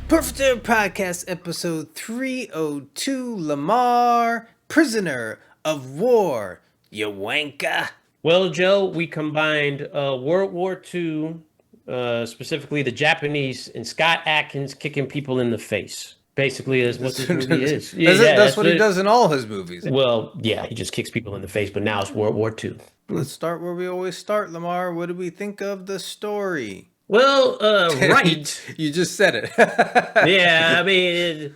Perfect Podcast episode 302, Lamar, Prisoner of War, you wanker. Well, Joe, we combined World War II, specifically the Japanese, and Scott Adkins kicking people in the face. Basically, is what this movie is. That's That's what he what. does in all his movies. Well, yeah, he just kicks people in the face, but now it's World War II. Let's start where we always start, Lamar. What do we think of the story? Well, you, right. you just said it. Yeah, I mean,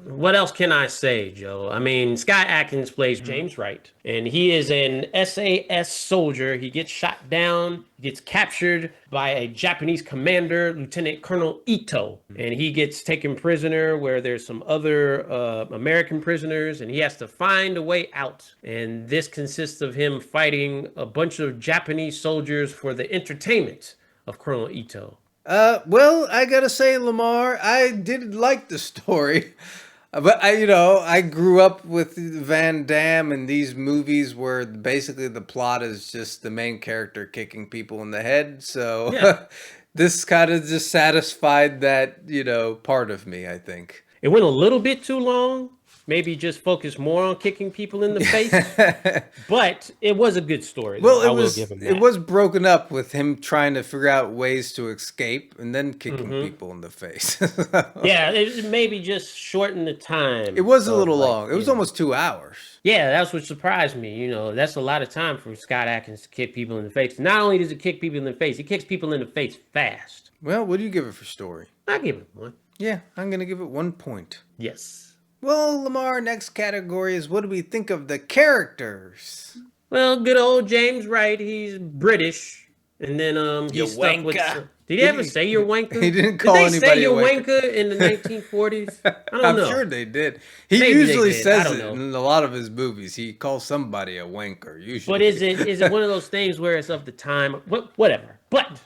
what else can I say, Joe? I mean, Scott Adkins plays James Wright, and he is an SAS soldier. He gets shot down, gets captured by a Japanese commander, Lieutenant Colonel Ito, and he gets taken prisoner where there's some other American prisoners, and he has to find a way out. And this consists of him fighting a bunch of Japanese soldiers for the entertainment of Colonel Ito. Well, I gotta say, Lamar, I did like the story. But I grew up with Van Damme and these movies where basically the plot is just the main character kicking people in the head. So Yeah. this kind of just satisfied that, part of me, I think. It went a little bit too long. Maybe just focus more on kicking people in the face. But it was a good story. Well, I will give him that. it was broken up with him trying to figure out ways to escape and then kicking people in the face. Yeah, it maybe just shorten the time. It was a little long. It was almost 2 hours. Yeah, that's what surprised me. That's a lot of time for Scott Adkins to kick people in the face. Not only does he kick people in the face, he kicks people in the face fast. Well, what do you give it for story? I give it one. Yeah, I'm going to give it 1 point. Yes. Well, Lamar, next category is what do we think of the characters? Well, good old James Wright, he's British. And then he's stuck with... Did he ever say you're wanker? He didn't call anybody a wanker. Did they say you're wanker in the 1940s? I don't know. I'm sure they did. He Maybe usually they did. says it in a lot of his movies. He calls somebody a wanker, usually. But is it one of those things where it's of the time? Whatever. But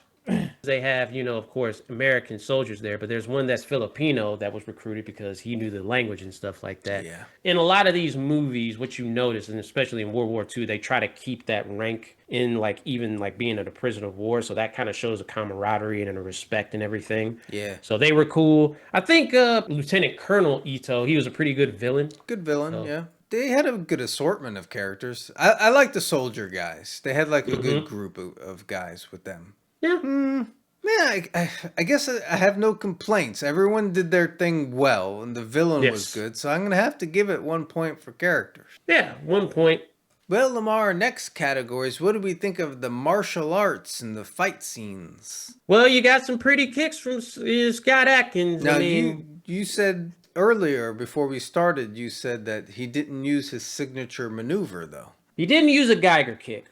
they have, of course, American soldiers there, but there's one that's Filipino that was recruited because he knew the language and stuff like that. Yeah. In a lot of these movies, what you notice, and especially in World War II, they try to keep that rank in even being in a prisoner of war. So that kind of shows a camaraderie and a respect and everything. Yeah. So they were cool. I think Lieutenant Colonel Ito, he was a pretty good villain. Good villain, yeah. They had a good assortment of characters. I like the soldier guys. They had a good group of guys with them. Yeah. Yeah, I guess I have no complaints. Everyone did their thing well, and the villain was good, so I'm going to have to give it 1 point for characters. Yeah, 1 point. Well, Lamar, our next category is what do we think of the martial arts and the fight scenes? Well, you got some pretty kicks from Scott Adkins. Now, you said earlier, before we started, you said that he didn't use his signature maneuver, though. He didn't use a Geiger kick,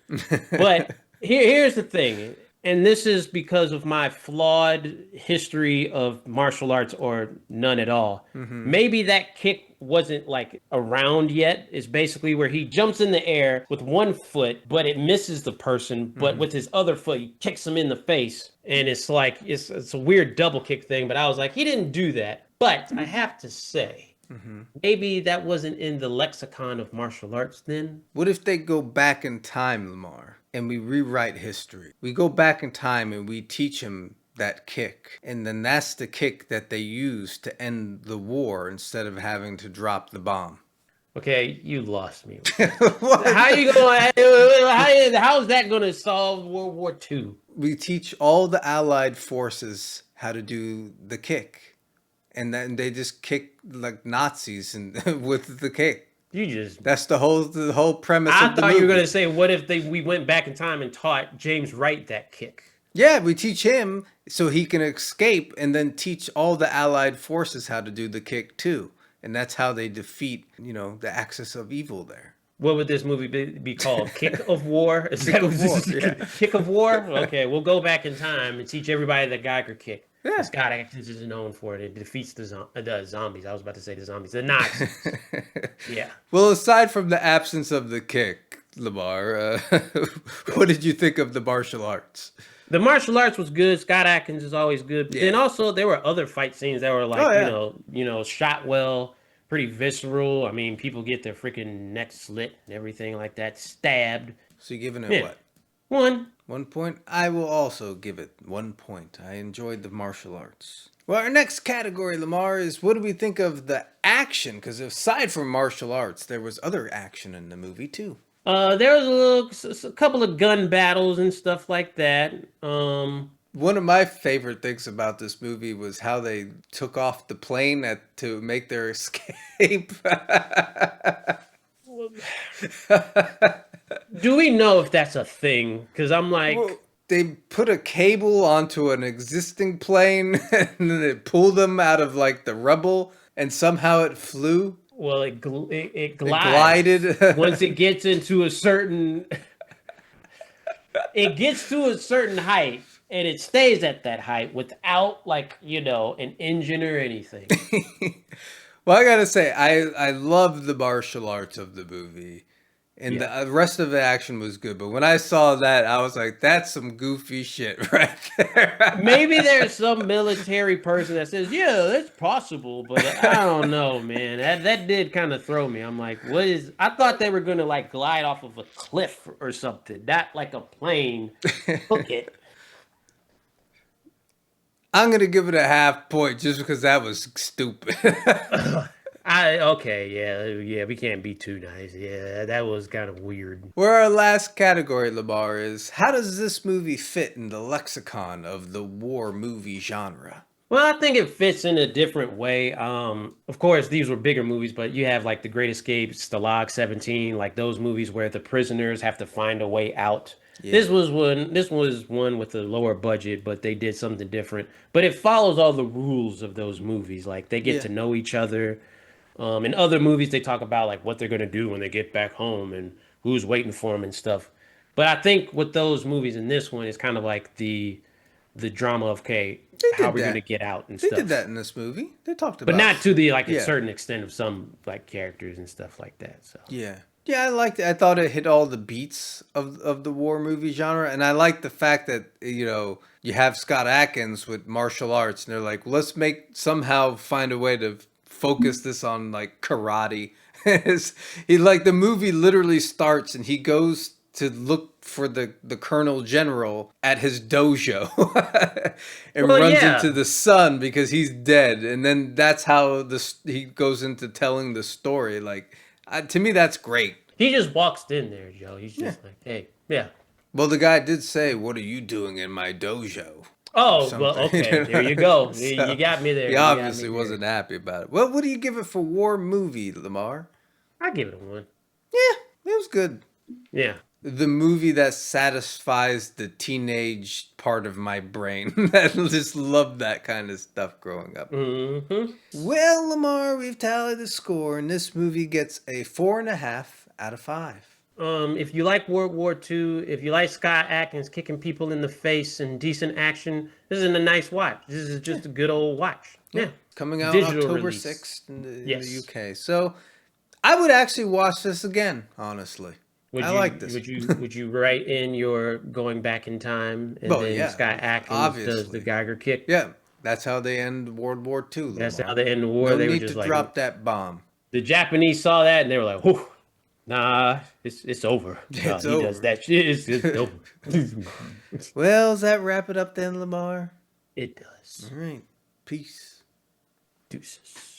but here's the thing. And this is because of my flawed history of martial arts or none at all. Maybe that kick wasn't around yet. It's basically where he jumps in the air with one foot, but it misses the person. But with his other foot, he kicks him in the face. And it's it's a weird double kick thing. But I was like, he didn't do that. But I have to say, maybe that wasn't in the lexicon of martial arts then. What if they go back in time, Lamar, and we rewrite history? We go back in time and we teach him that kick. And then that's the kick that they use to end the war instead of having to drop the bomb. Okay, you lost me. How you going? How is that going to solve World War II? We teach all the Allied forces how to do the kick. And then they just kick like Nazis with the kick. That's the whole premise of the movie. I thought you were going to say, what if we went back in time and taught James Wright that kick? Yeah, we teach him so he can escape and then teach all the Allied forces how to do the kick too. And that's how they defeat, the axis of evil there. What would this movie be called? Kick of War? Kick of War, yeah. Kick of War? Okay, we'll go back in time and teach everybody the Geiger kick. Yeah. Scott Adkins is known for it. It defeats the zombies. I was about to say the zombies. The Nazis. Yeah. Well, aside from the absence of the kick, Lamar, what did you think of the martial arts? The martial arts was good. Scott Adkins is always good. But then also there were other fight scenes that were shot well, pretty visceral. I mean, people get their freaking necks slit and everything like that, stabbed. So you're giving it what? 1. 1 point. I will also give it 1 point. I enjoyed the martial arts. Well, our next category, Lamar, is what do we think of the action? Because aside from martial arts, there was other action in the movie too. There was a couple of gun battles and stuff like that. One of my favorite things about this movie was how they took off the plane to make their escape. Do we know if that's a thing? Because I'm like, Well, they put a cable onto an existing plane and then they pulled them out of like the rubble and somehow it flew. well, it It glides glided. once it gets into a certain. It gets to a certain height and it stays at that height without like an engine or anything. Well, I gotta say, I love the martial arts of the movie. And Yeah. the rest of the action was good. But when I saw that, I was like, that's some goofy shit right there. Maybe there's some military person that says, "Yeah, that's possible," but I don't know, man. That did kind of throw me. I'm like, "What is?" I thought they were gonna like glide off of a cliff or something, not like a plane. Hook it. I'm going to give it a half point just because that was stupid. Yeah, we can't be too nice. Yeah, that was kind of weird. Where our last category, Lamar, is how does this movie fit in the lexicon of the war movie genre? Well, I think it fits in a different way. Of course, these were bigger movies, but you have like The Great Escape, Stalag 17, like those movies where the prisoners have to find a way out. Yeah. This was one with a lower budget, but they did something different. But it follows all the rules of those movies. Like they get Yeah. to know each other. In other movies, they talk about like what they're gonna do when they get back home and who's waiting for them and stuff. But I think with those movies in this one, it's kind of like the drama of okay, They how did we're gonna that. get out and They did stuff. that in this movie. They talked But about not to the like a Yeah. certain extent of some like characters and stuff like that. So Yeah. Yeah, I liked it. I thought it hit all the beats of the war movie genre. And I like the fact that, you have Scott Adkins with martial arts and they're like, let's somehow find a way to focus this on like karate. He like the movie literally starts and he goes to look for the Colonel General at his dojo and well, runs yeah, into the son because he's dead. And then that's how he goes into telling the story. Like, to me, that's great. he just walks in there, Joe. He's Yeah. just like, hey, yeah. Well, the guy did say, "What are you doing in my dojo?" Or Oh well, something. okay. There you go. You So, got me there. he You got me obviously there. wasn't happy about it. Well, what do you give it for war movie, Lamar? I give it a 1. Yeah, it was good. Yeah. The movie that satisfies the teenage part of my brain that just loved that kind of stuff growing up. Hmm. Well, Lamar, we've tallied the score, and this movie gets a 4.5 out of 5. If you like World War II, if you like Scott Adkins kicking people in the face and decent action, this isn't a nice watch. This is just a good old watch. Yeah. Coming out Digital October release. 6th in the Yes. UK. So I would actually watch this again, honestly. I like this. Would you write in your going back in time and Oh, then yeah, Scott Atkins does the obviously. Geiger kick? Yeah, that's how they end World War II, That's Lamar. how they end the war. No They were need just to like drop that bomb. the Japanese saw that and they were like, "Whew, nah, it's over. It's He over. does that shit. It's over." Well, does that wrap it up then, Lamar? It does. All right. Peace. Deuces.